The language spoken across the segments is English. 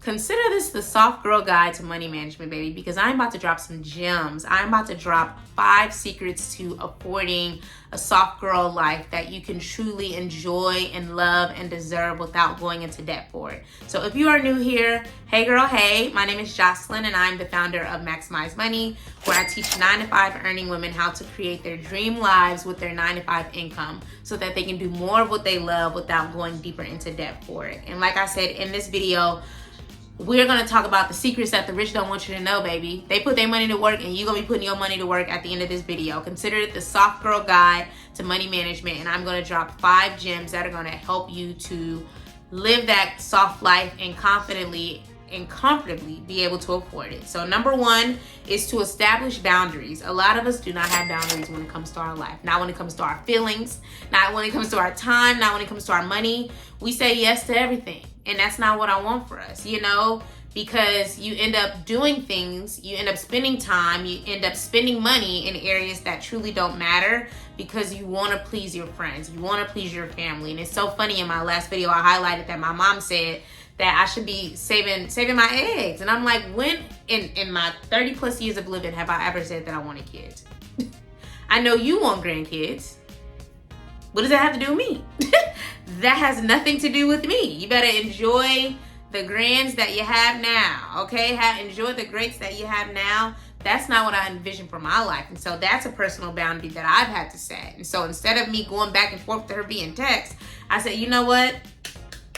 Consider this the soft girl guide to money management, baby, because I'm about to drop some gems. I'm about to drop 5 secrets to affording a soft girl life that you can truly enjoy and love and deserve without going into debt for it. So if you are new here, hey girl, hey, my name is Jocelyn and I'm the founder of Maximize Money, where I teach 9-to-5 earning women how to create their dream lives with their 9-to-5 income so that they can do more of what they love without going deeper into debt for it. And like I said in this video, we're going to talk about the secrets that the rich don't want you to know, baby. They put their money to work and you're going to be putting your money to work at the end of this video. Consider it the soft girl guide to money management, and I'm going to drop 5 gems that are going to help you to live that soft life and confidently and comfortably be able to afford it. So number 1 is to establish boundaries. A lot of us do not have boundaries when it comes to our life. Not when it comes to our feelings, not when it comes to our time, not when it comes to our money. We say yes to everything. And that's not what I want for us, you know, because you end up doing things, you end up spending time, you end up spending money in areas that truly don't matter because you want to please your friends, you want to please your family. And it's so funny, in my last video, I highlighted that my mom said that I should be saving my eggs. And I'm like, when in my 30 plus years of living have I ever said that I wanted kids? I know you want grandkids. What does that have to do with me? That has nothing to do with me. You better enjoy the grands that you have now, okay? Enjoy the greats that you have now. That's not what I envision for my life. And so that's a personal boundary that I've had to set. And so instead of me going back and forth to her being text, I said, you know what?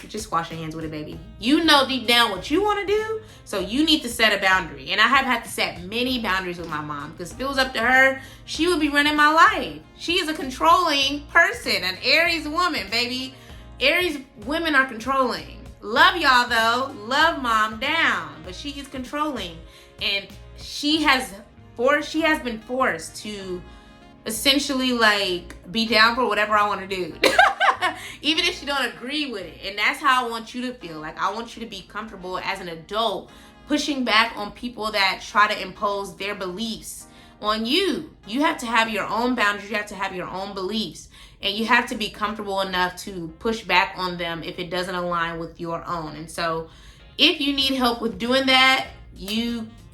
Just wash your hands with it, baby. You know deep down what you want to do, so you need to set a boundary. And I have had to set many boundaries with my mom, because if it was up to her, she would be running my life. She is a controlling person, an Aries woman, baby. Aries women are controlling. Love y'all though, love mom down, but she is controlling, and she has been forced to essentially like be down for whatever I want to do. Even if she don't agree with it. And that's how I want you to feel. Like, I want you to be comfortable as an adult pushing back on people that try to impose their beliefs on you. You have to have your own boundaries. You have to have your own beliefs. And you have to be comfortable enough to push back on them if it doesn't align with your own. And so if you need help with doing that,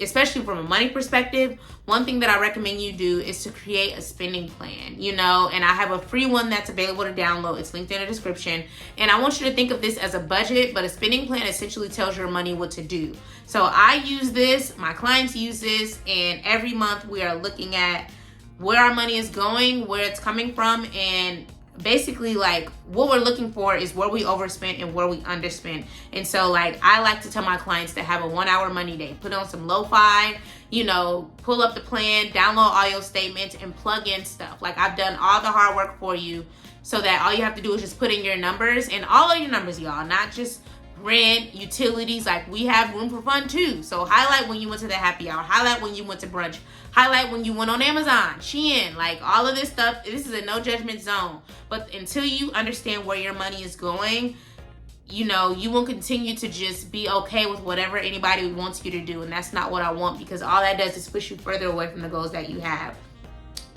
especially from a money perspective, one thing that I recommend you do is to create a spending plan, you know, and I have a free one that's available to download. It's linked in the description. And I want you to think of this as a budget, but a spending plan essentially tells your money what to do. So I use this, my clients use this, and every month we are looking at where our money is going, where it's coming from, and basically like what we're looking for is where we overspent and where we underspent. And so like I like to tell my clients to have a 1-hour money day, put on some lo-fi, you know, pull up the plan, download all your statements and plug in stuff. Like I've done all the hard work for you so that all you have to do is just put in your numbers, and all of your numbers, y'all, not just rent, utilities. Like we have room for fun too. So highlight when you went to the happy hour, highlight when you went to brunch, highlight when you went on Amazon, Shein, like all of this stuff. This is a no judgment zone. But until you understand where your money is going, you know, you will continue to just be okay with whatever anybody wants you to do. And that's not what I want, because all that does is push you further away from the goals that you have.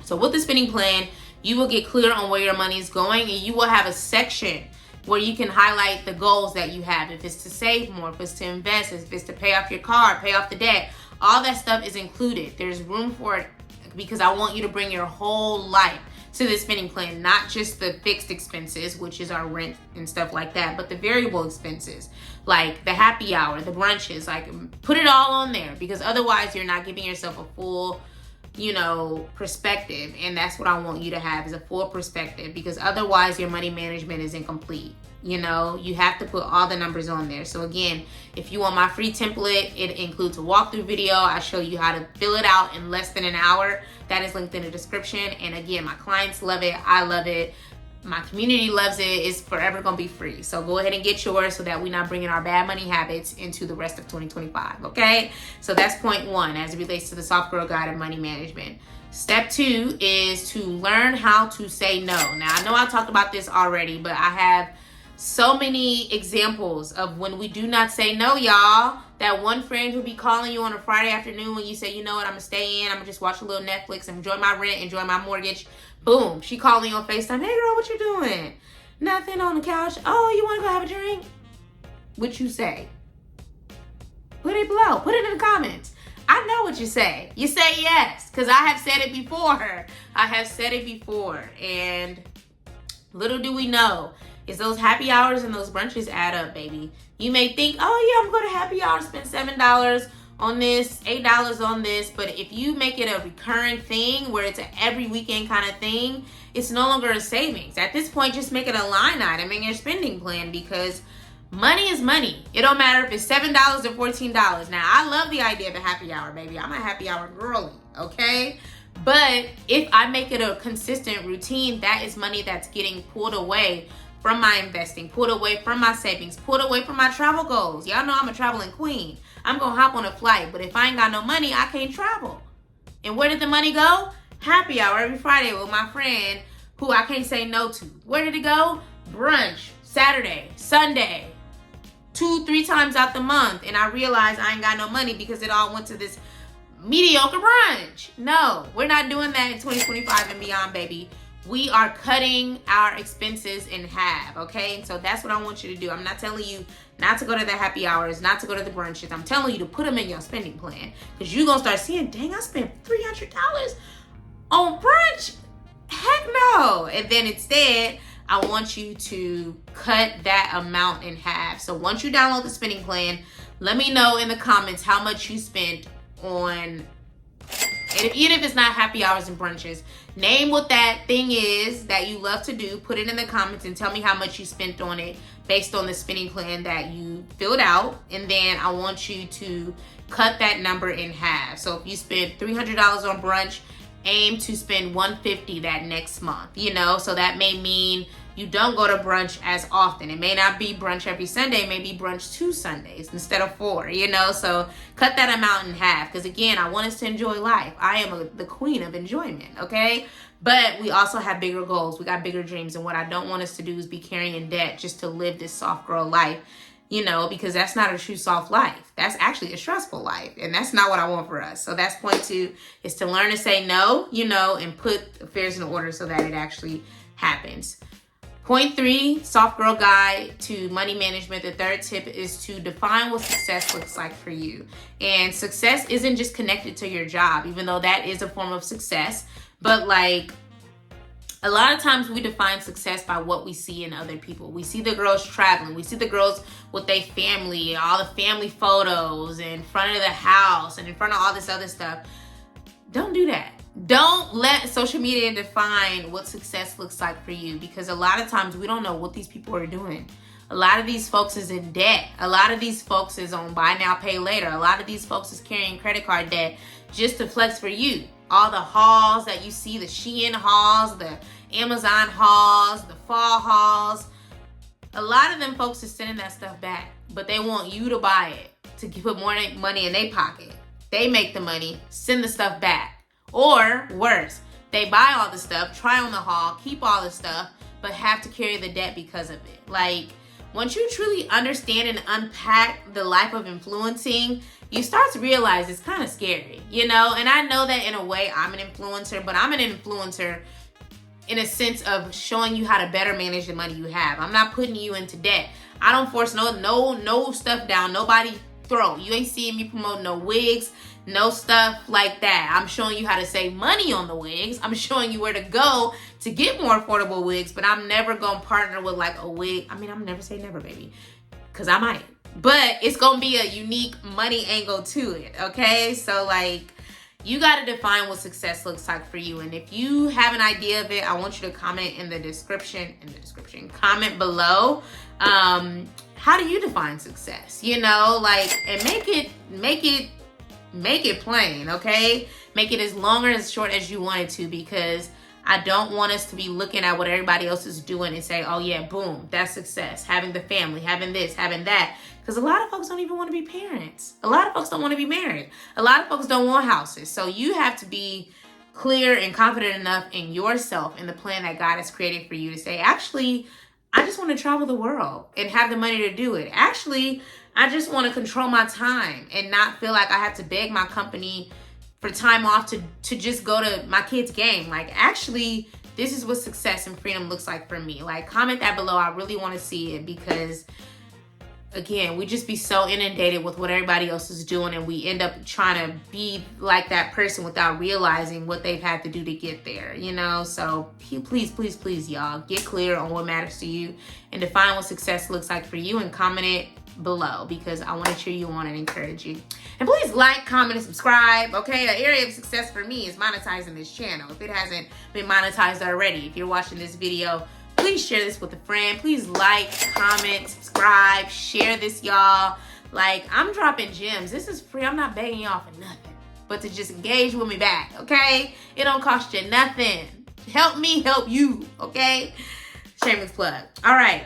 So with the spending plan, you will get clear on where your money is going, and you will have a section where you can highlight the goals that you have. If it's to save more, if it's to invest, if it's to pay off your car, pay off the debt, all that stuff is included. There's room for it, because I want you to bring your whole life to the spending plan, not just the fixed expenses, which is our rent and stuff like that, but the variable expenses, like the happy hour, the brunches, like put it all on there, because otherwise you're not giving yourself a full, you know, perspective. And that's what I want you to have, is a full perspective, because otherwise your money management is incomplete. You know, you have to put all the numbers on there. So again, if you want my free template, it includes a walkthrough video. I show you how to fill it out in less than an hour. That is linked in the description. And again, my clients love it. I love it. My community loves it. It's forever going to be free. So go ahead and get yours so that we're not bringing our bad money habits into the rest of 2025. Okay. So that's point 1 as it relates to the soft girl guide of money management. Step 2 is to learn how to say no. Now, I know I talked about this already, but I have so many examples of when we do not say no, y'all. That one friend who be calling you on a Friday afternoon when you say, you know what, I'm gonna stay in, I'm gonna just watch a little Netflix, enjoy my rent, enjoy my mortgage. Boom, she calling you on FaceTime. Hey girl, what you doing? Nothing, on the couch. Oh, you wanna go have a drink? What you say? Put it below. Put it in the comments. I know what you say. You say yes, because I have said it before. I have said it before. And little do we know, is those happy hours and those brunches add up, baby. You may think, oh yeah, I'm going to happy hour, spend $7 on this, $8 on this. But if you make it a recurring thing where it's an every weekend kind of thing, it's no longer a savings. At this point, just make it a line item in your spending plan, because money is money. It don't matter if it's $7 or $14. Now, I love the idea of a happy hour, baby. I'm a happy hour girly, okay? But if I make it a consistent routine, that is money that's getting pulled away from my investing, pulled away from my savings, pulled away from my travel goals. Y'all know I'm a traveling queen. I'm going to hop on a flight, but if I ain't got no money, I can't travel. And where did the money go? Happy hour every Friday with my friend who I can't say no to. Where did it go? Brunch, Saturday, Sunday, 2-3 times out the month. And I realized I ain't got no money because it all went to this mediocre brunch. No, we're not doing that in 2025 and beyond, baby. We are cutting our expenses in half, okay? So that's what I want you to do. I'm not telling you not to go to the happy hours, not to go to the brunches. I'm telling you to put them in your spending plan, because you're going to start seeing, dang, I spent $300 on brunch. Heck no. And then instead, I want you to cut that amount in half. So once you download the spending plan, let me know in the comments how much you spent on, and even if it's not happy hours and brunches, name what that thing is that you love to do. Put it in the comments and tell me how much you spent on it based on the spending plan that you filled out. And then I want you to cut that number in half. So if you spend $300 on brunch, aim to spend $150 that next month, you know? So that may mean you don't go to brunch as often. It may not be brunch every Sunday, it may be brunch 2 Sundays instead of 4, you know? So cut that amount in half, because again, I want us to enjoy life. I am the queen of enjoyment, okay? But we also have bigger goals. We got bigger dreams. And what I don't want us to do is be carrying debt just to live this soft girl life, you know, because that's not a true soft life. That's actually a stressful life. And that's not what I want for us. So that's point 2, is to learn to say no, you know, and put affairs in order so that it actually happens. Point 3, soft girl guide to money management. The third tip is to define what success looks like for you. And success isn't just connected to your job, even though that is a form of success. But like, a lot of times we define success by what we see in other people. We see the girls traveling. We see the girls with their family, all the family photos in front of the house and in front of all this other stuff. Don't do that. Don't let social media define what success looks like for you, because a lot of times we don't know what these people are doing. A lot of these folks is in debt. A lot of these folks is on buy now, pay later. A lot of these folks is carrying credit card debt just to flex for you. All the hauls that you see, the Shein hauls, the Amazon hauls, the fall hauls. A lot of them folks is sending that stuff back, but they want you to buy it to put more money in their pocket. They make the money, send the stuff back. Or worse, they buy all the stuff, try on the haul, keep all the stuff, but have to carry the debt because of it. Like, once you truly understand and unpack the life of influencing, you start to realize it's kind of scary, you know? And I know that in a way I'm an influencer, but I'm an influencer in a sense of showing you how to better manage the money you have. I'm not putting you into debt. I don't force no stuff down nobody throat. You ain't seeing me promote no wigs, no stuff like that. I'm showing you how to save money on the wigs. I'm showing you where to go to get more affordable wigs, but I'm never gonna partner with like a wig. I mean, I'm never say never, baby, because I might. But it's gonna be a unique money angle to it, okay? So like, you gotta define what success looks like for you. And if you have an idea of it, I want you to comment in the description, comment below. How do you define success? You know, like, and make it plain, okay? Make it as long or as short as you want it to, because I don't want us to be looking at what everybody else is doing and say, oh yeah, boom, that's success. Having the family, having this, having that. Because a lot of folks don't even want to be parents. A lot of folks don't want to be married. A lot of folks don't want houses. So you have to be clear and confident enough in yourself and the plan that God has created for you to say, actually, I just want to travel the world and have the money to do it. Actually, I just want to control my time and not feel like I have to beg my company for time off to just go to my kid's game. Like, actually, this is what success and freedom looks like for me. Like, comment that below. I really want to see it, because again, we just be so inundated with what everybody else is doing, and we end up trying to be like that person without realizing what they've had to do to get there, you know? So please, please, please, y'all, get clear on what matters to you and define what success looks like for you, and comment it below, because I want to cheer you on and encourage you. And please like, comment, and subscribe. Okay, an area of success for me is monetizing this channel. If it hasn't been monetized already, if you're watching this video, please share this with a friend. Please like, comment, subscribe, share this, y'all. Like, I'm dropping gems. This is free. I'm not begging y'all for nothing but to just engage with me back, okay? It don't cost you nothing. Help me help you, okay? Shameless plug. All right.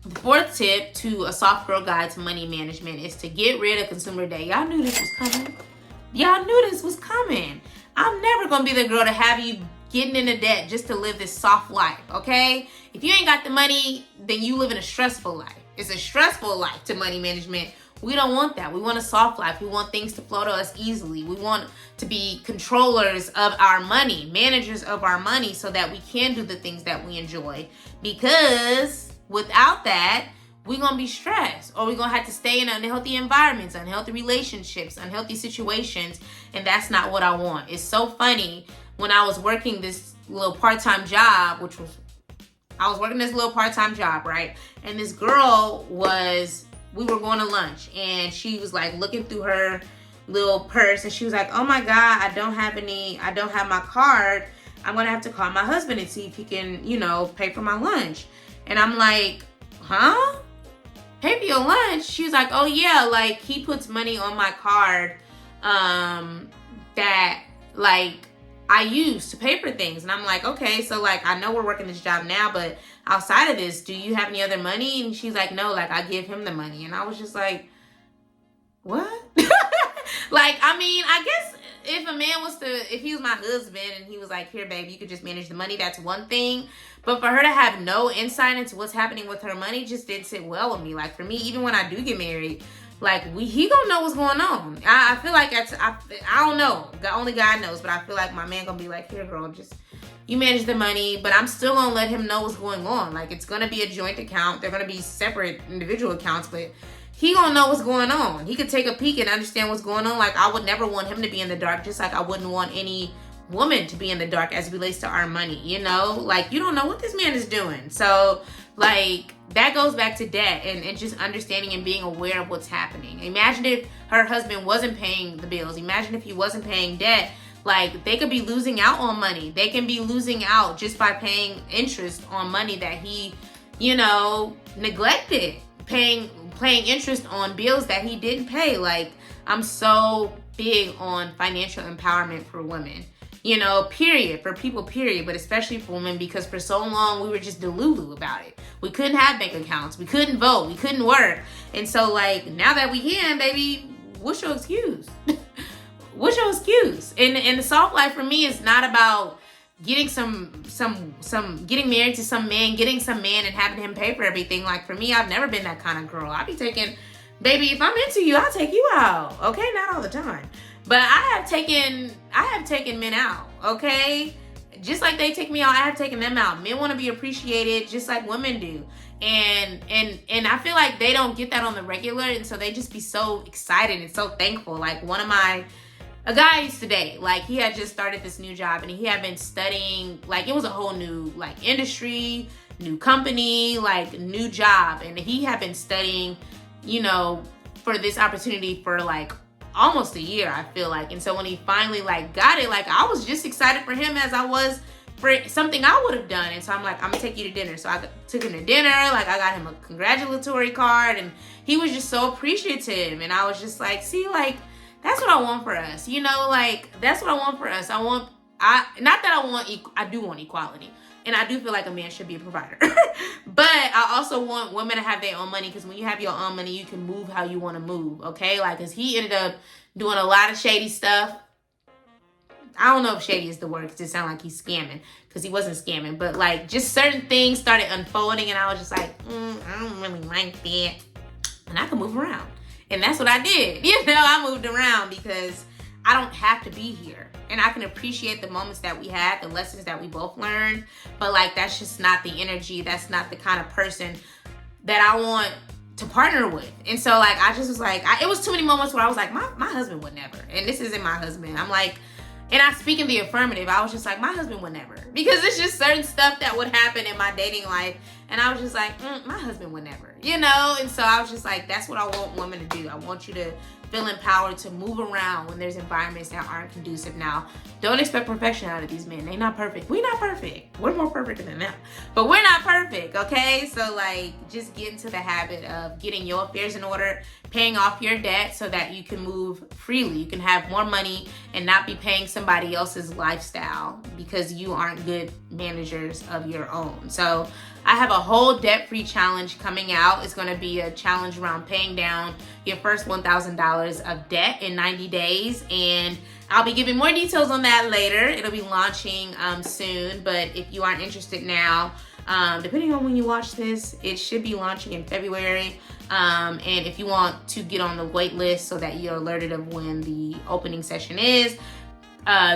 The fourth tip to a soft girl guide to money management is to get rid of consumer debt. Y'all knew this was coming. Y'all knew this was coming. I'm never going to be the girl to have you getting into debt just to live this soft life, okay? If you ain't got the money, then you live in a stressful life. It's a stressful life to money management. We don't want that. We want a soft life. We want things to flow to us easily. We want to be controllers of our money, managers of our money, so that we can do the things that we enjoy. Because without that, we're going to be stressed, or we're going to have to stay in unhealthy environments, unhealthy relationships, unhealthy situations. And that's not what I want. It's so funny. When I was working this little part-time job, I was working this little part-time job, right? And this girl we were going to lunch, and she was like looking through her little purse, and she was like, oh my God, I don't have my card. I'm going to have to call my husband and see if he can, pay for my lunch. And I'm like, huh? Pay for your lunch? She was like, oh yeah, like he puts money on my card that like I use to pay for things. And I'm like, okay, so like I know we're working this job now, but outside of this, do you have any other money? And she's like, no, like I give him the money. And I was just like, what? Like, I mean, I guess if a man if he was my husband and he was like, here, babe, you could just manage the money, that's one thing. But for her to have no insight into what's happening with her money just didn't sit well with me. Like, for me, even when I do get married, like, he gonna know what's going on. I feel like I don't know. Only God knows. But I feel like my man gonna be like, here, girl, just you manage the money. But I'm still gonna let him know what's going on. Like, it's gonna be a joint account. They're gonna be separate individual accounts, but he gonna know what's going on. He could take a peek and understand what's going on. Like, I would never want him to be in the dark, just like I wouldn't want any woman to be in the dark as it relates to our money, Like, you don't know what this man is doing. So, like, that goes back to debt and just understanding and being aware of what's happening. Imagine if her husband wasn't paying the bills. Imagine if he wasn't paying debt. Like, they could be losing out on money. They can be losing out just by paying interest on money that he, neglected. Paying interest on bills that he didn't pay. Like, I'm so big on financial empowerment for women. Period, for people, period, but especially for women, because for so long we were just delulu about it. We couldn't have bank accounts, we couldn't vote, we couldn't work. And so, like, now that we can, baby, what's your excuse? What's your excuse? And the soft life for me is not about getting getting married to some man, getting some man and having him pay for everything. Like, for me, I've never been that kind of girl. I be taking, baby, if I'm into you, I'll take you out. Okay, not all the time. But I have taken men out, okay? Just like they take me out, I have taken them out. Men want to be appreciated just like women do. And I feel like they don't get that on the regular, and so they just be so excited and so thankful. Like, a guy I used to date, like, he had just started this new job, and he had been studying, like, it was a whole new, like, industry, new company, like, new job. And he had been studying, for this opportunity for, like, almost a year, I feel like. And so when he finally, like, got it, like, I was just excited for him as I was for something I would have done. And so I'm like, I'm gonna take you to dinner. So I took him to dinner. Like, I got him a congratulatory card, and he was just so appreciative. And I was just like, see, like, that's what I want for us. Like, that's what I want for us. I do want equality. And I do feel like a man should be a provider. But I also want women to have their own money, because when you have your own money, you can move how you want to move, okay? Like, because he ended up doing a lot of shady stuff. I don't know if shady is the word, because it sounds like he's scamming, because he wasn't scamming. But, like, just certain things started unfolding, and I was just like, I don't really like that. And I can move around. And that's what I did. I moved around because I don't have to be here. And I can appreciate the moments that we had, the lessons that we both learned. But, like, that's just not the energy. That's not the kind of person that I want to partner with. And so like I just was like, it was too many moments where I was like, my husband would never. And this isn't my husband. I'm like, and I speak in the affirmative. I was just like, my husband would never. Because it's just certain stuff that would happen in my dating life. And I was just like, my husband would never, you know? And so I was just like, that's what I want women to do. I want you to feel empowered to move around when there's environments that aren't conducive. Now, don't expect perfection out of these men. They're not perfect. We're not perfect. We're more perfect than them. But we're not perfect, okay? So like, just get into the habit of getting your affairs in order, paying off your debt so that you can move freely. You can have more money and not be paying somebody else's lifestyle because you aren't good managers of your own. So I have a whole debt-free challenge coming out. It's going to be a challenge around paying down your first $1,000 of debt in 90 days. And I'll be giving more details on that later. It'll be launching soon. But if you aren't interested now, depending on when you watch this, it should be launching in February. And if you want to get on the wait list so that you're alerted of when the opening session is,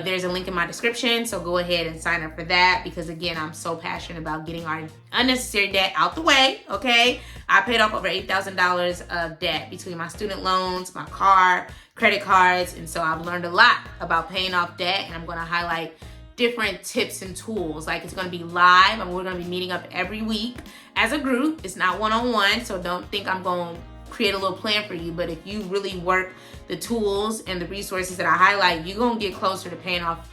there's a link in my description, so go ahead and sign up for that because again, I'm so passionate about getting our unnecessary debt out the way, okay? I paid off over $8,000 of debt between my student loans, my car, credit cards, and so I've learned a lot about paying off debt, and I'm gonna highlight different tips and tools. Like it's gonna be live, and we're gonna be meeting up every week as a group. It's not one-on-one, so don't think I'm gonna create a little plan for you, but if you really work the tools and the resources that I highlight, you're gonna get closer to paying off,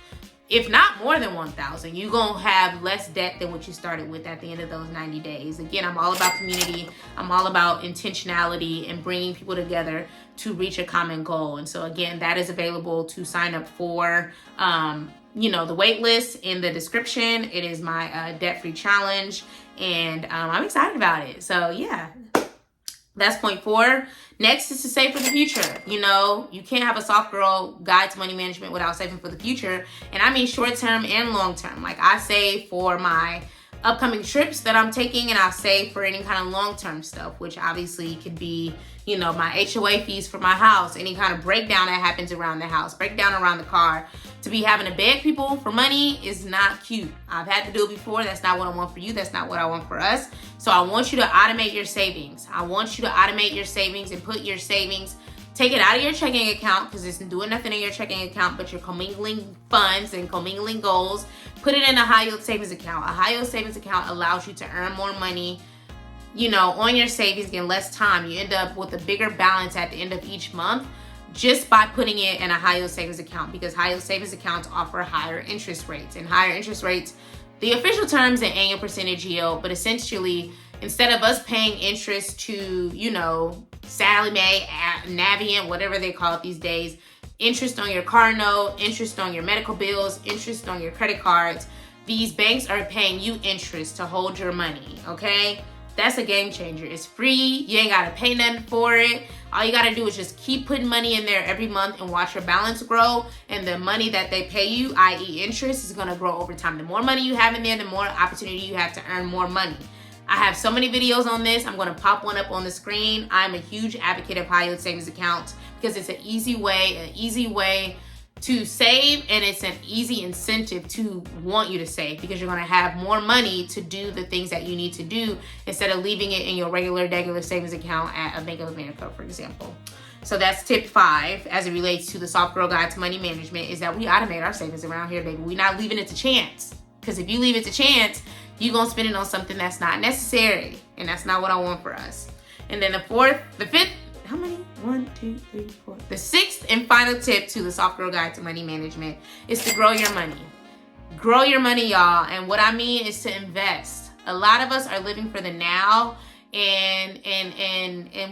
if not more than $1,000. You're gonna have less debt than what you started with at the end of those 90 days. Again, I'm all about community. I'm all about intentionality and bringing people together to reach a common goal. And so again, that is available to sign up for, the wait list in the description. It is my debt-free challenge, and I'm excited about it. So yeah. That's point 4. Next is to save for the future. You know, you can't have a soft girl guide to money management without saving for the future. And I mean short term and long term. Like I save for my upcoming trips that I'm taking, and I'll save for any kind of long term stuff, which obviously could be, my HOA fees for my house, any kind of breakdown that happens around the house, breakdown around the car. To be having to beg people for money is not cute. I've had to do it before. That's not what I want for you. That's not what I want for us. So I want you to automate your savings. I want you to automate your savings and put your savings, take it out of your checking account because it's doing nothing in your checking account, but you're commingling funds and commingling goals. Put it in a high yield savings account. A high yield savings account allows you to earn more money, on your savings in less time. You end up with a bigger balance at the end of each month just by putting it in a high yield savings account, because high yield savings accounts offer higher interest rates, and higher interest rates, the official term is an annual percentage yield, but essentially instead of us paying interest to, Sallie Mae, Navient, whatever they call it these days, interest on your car note, interest on your medical bills, interest on your credit cards, these banks are paying you interest to hold your money, okay? That's a game changer. It's free. You ain't got to pay nothing for it. All you got to do is just keep putting money in there every month and watch your balance grow. And the money that they pay you, i.e. interest, is going to grow over time. The more money you have in there, the more opportunity you have to earn more money. I have so many videos on this. I'm going to pop one up on the screen. I'm a huge advocate of high yield savings accounts because it's an easy way to save, and it's an easy incentive to want you to save because you're going to have more money to do the things that you need to do instead of leaving it in your regular savings account at a Bank of America, for example. So that's tip 5 as it relates to the Soft Girl Guide to Money Management, is that we automate our savings around here, baby. We're not leaving it to chance, because if you leave it to chance, you're going to spend it on something that's not necessary, and that's not what I want for us. And then the 5th, how many? 1, 2, 3, 4. The 6th and final tip to the Soft Girl Guide to Money Management is to grow your money. Grow your money, y'all. And what I mean is to invest. A lot of us are living for the now, and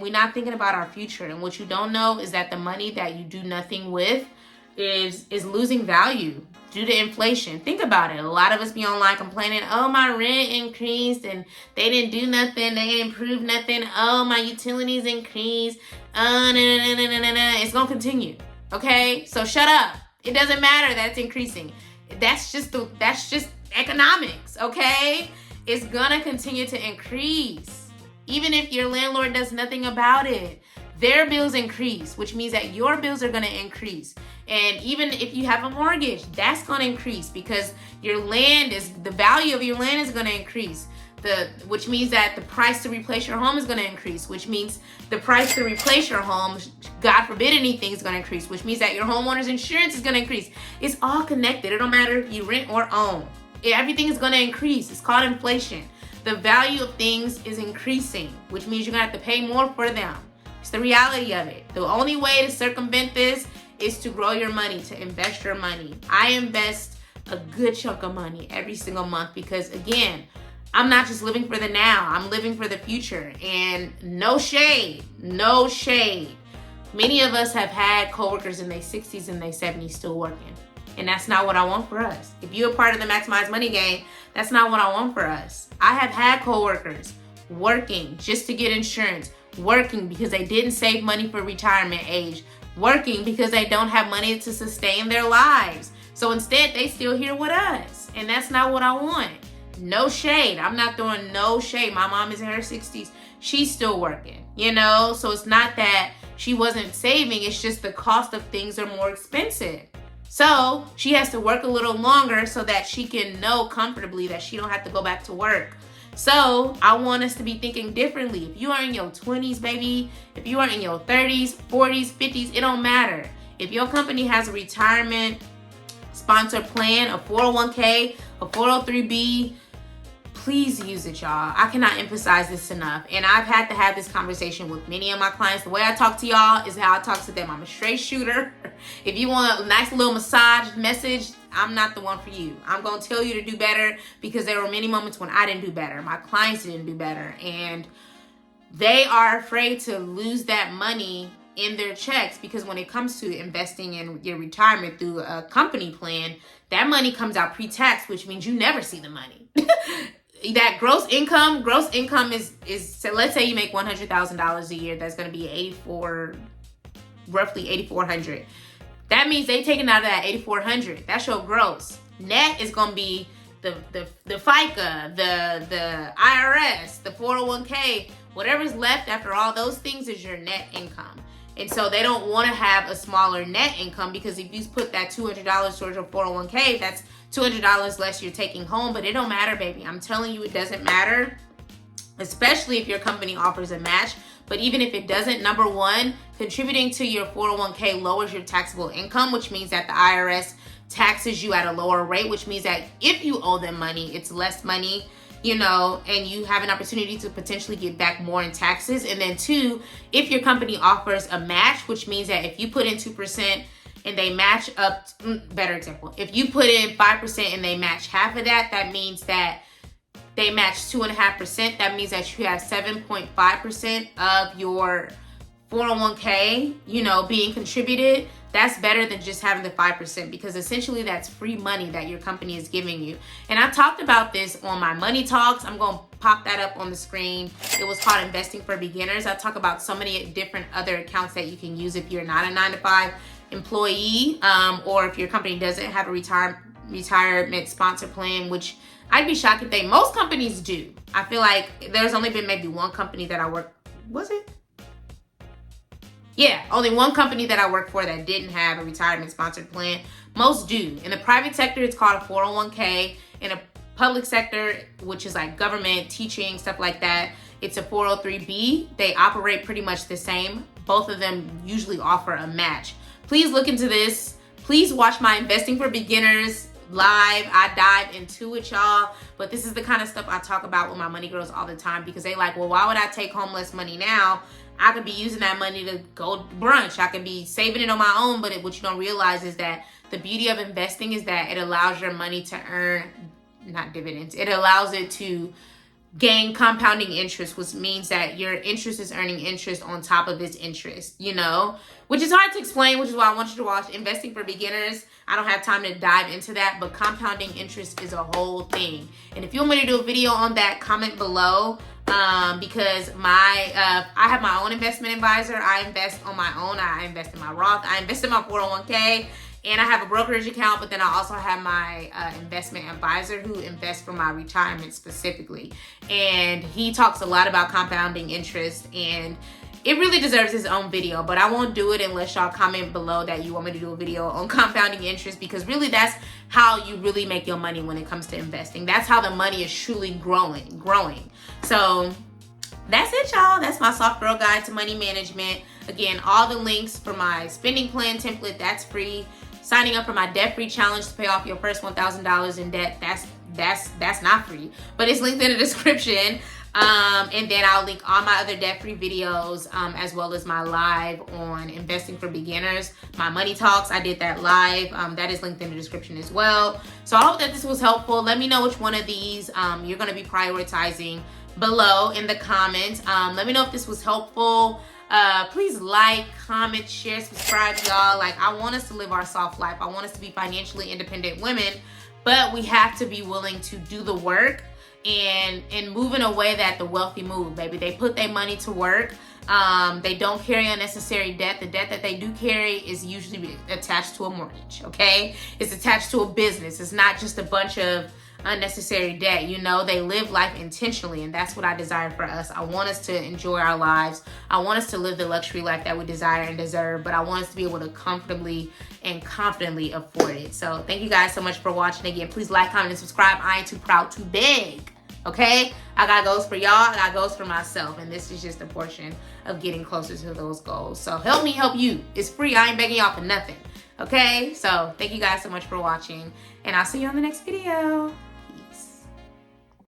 we're not thinking about our future. And what you don't know is that the money that you do nothing with is losing value due to inflation. Think about it. A lot of us be online complaining, oh, my rent increased and they didn't do nothing. They didn't improve nothing. Oh, my utilities increased. It's going to continue. Okay? So shut up. It doesn't matter that it's increasing. That's just economics. Okay? It's going to continue to increase. Even if your landlord does nothing about it, their bills increase, which means that your bills are going to increase. And even if you have a mortgage, that's going to increase because the value of your land is going to increase. which means that the price to replace your home is going to increase, which means the price to replace your home, God forbid anything, is going to increase, which means that your homeowner's insurance is going to increase. It's all connected. It don't matter if you rent or own. Everything is going to increase. It's called inflation. The value of things is increasing, which means you're going to have to pay more for them. It's the reality of it. The only way to circumvent this is to grow your money, to invest your money. I invest a good chunk of money every single month because, again, I'm not just living for the now, I'm living for the future. And no shade. Many of us have had coworkers in their 60s and their 70s still working. And that's not what I want for us. If you're a part of the Maximize Money Gang, that's not what I want for us. I have had coworkers working just to get insurance, working because they didn't save money for retirement age, working because they don't have money to sustain their lives. So instead, they still here with us. And that's not what I want. No shade. I'm not throwing no shade. My mom is in her 60s. She's still working, So it's not that she wasn't saving. It's just the cost of things are more expensive. So she has to work a little longer so that she can know comfortably that she don't have to go back to work. So I want us to be thinking differently. If you are in your 20s, baby, if you are in your 30s, 40s, 50s, it don't matter. If your company has a retirement sponsor plan, a 401k, a 403b, please use it, y'all. I cannot emphasize this enough. And I've had to have this conversation with many of my clients. The way I talk to y'all is how I talk to them. I'm a straight shooter. If you want a nice little massage message, I'm not the one for you. I'm going to tell you to do better because there were many moments when I didn't do better. My clients didn't do better. And they are afraid to lose that money in their checks because when it comes to investing in your retirement through a company plan, that money comes out pre-tax, which means you never see the money. That gross income is so let's say you make $100,000 a year. That's going to be roughly $8,400. That means they taking out of that $8,400. That's your gross. Net is going to be the FICA, the IRS, the 401k, whatever's left after all those things is your net income. And so they don't want to have a smaller net income because if you put that $200 towards your 401k, that's $200 less you're taking home. But it don't matter, baby. I'm telling you, it doesn't matter, especially if your company offers a match. But even if it doesn't, number one, contributing to your 401k lowers your taxable income, which means that the IRS taxes you at a lower rate, which means that if you owe them money, it's less money, and you have an opportunity to potentially get back more in taxes. And then two, if your company offers a match, which means that if you put in 2% and they match up, better example, if you put in 5% and they match half of that, that means that they match 2.5%. That means that you have 7.5% of your 401k, being contributed. That's better than just having the 5% because essentially that's free money that your company is giving you. And I talked about this on my Money Talks. I'm going to pop that up on the screen. It was called Investing for Beginners. I talk about so many different other accounts that you can use if you're not a 9-to-5 employee or if your company doesn't have a retirement sponsor plan, which I'd be shocked if most companies do. I feel like there's only been maybe one company that I worked, was it? Yeah, only one company that I work for that didn't have a retirement sponsored plan. Most do. In the private sector, it's called a 401k. In a public sector, which is like government, teaching, stuff like that, it's a 403b. They operate pretty much the same. Both of them usually offer a match. Please look into this. Please watch my Investing for Beginners live. I dive into it, y'all. But this is the kind of stuff I talk about with my money girls all the time because they like, well, why would I take home less money now? I could be using that money to go brunch. I could be saving it on my own, but what you don't realize is that the beauty of investing is that it allows your money to earn, not dividends, it allows it to gain compounding interest, which means that your interest is earning interest on top of its interest, which is hard to explain, which is why I want you to watch Investing for Beginners. I don't have time to dive into that, but compounding interest is a whole thing. And if you want me to do a video on that, comment below. Because I have my own investment advisor. I invest on my own. I invest in my Roth. I invest in my 401k. And I have a brokerage account, but then I also have my investment advisor who invests for my retirement specifically. And he talks a lot about compounding interest. And it really deserves its own video, but I won't do it unless y'all comment below that you want me to do a video on compounding interest, because really that's how you really make your money when it comes to investing. That's how the money is truly growing. So that's it, y'all. That's my soft girl guide to money management. Again, all the links for my spending plan template, that's free. Signing up for my debt-free challenge to pay off your first $1,000 in debt, that's not free, but it's linked in the description. And then I'll link all my other debt-free videos, as well as my live on investing for beginners. My money talks, I did that live. That is linked in the description as well. So I hope that this was helpful. Let me know which one of these you're going to be prioritizing below in the comments. Let me know if this was helpful. Please like, comment, share, subscribe, y'all. Like, I want us to live our soft life. I want us to be financially independent women, but we have to be willing to do the work and move in a way that the wealthy move, baby. They put their money to work. They don't carry unnecessary debt. The debt that they do carry is usually attached to a mortgage, okay? It's attached to a business. It's not just a bunch of unnecessary debt. You know, they live life intentionally, and that's what I desire for us. I want us to enjoy our lives. I want us to live the luxury life that we desire and deserve, but I want us to be able to comfortably and confidently afford it. So thank you guys so much for watching. Again, please like, comment, and subscribe. I ain't too proud to beg, okay? I got goals for y'all. I got goals for myself, and this is just a portion of getting closer to those goals. So help me help you. It's free. I ain't begging y'all for nothing, okay? So thank you guys so much for watching, and I'll see you on the next video.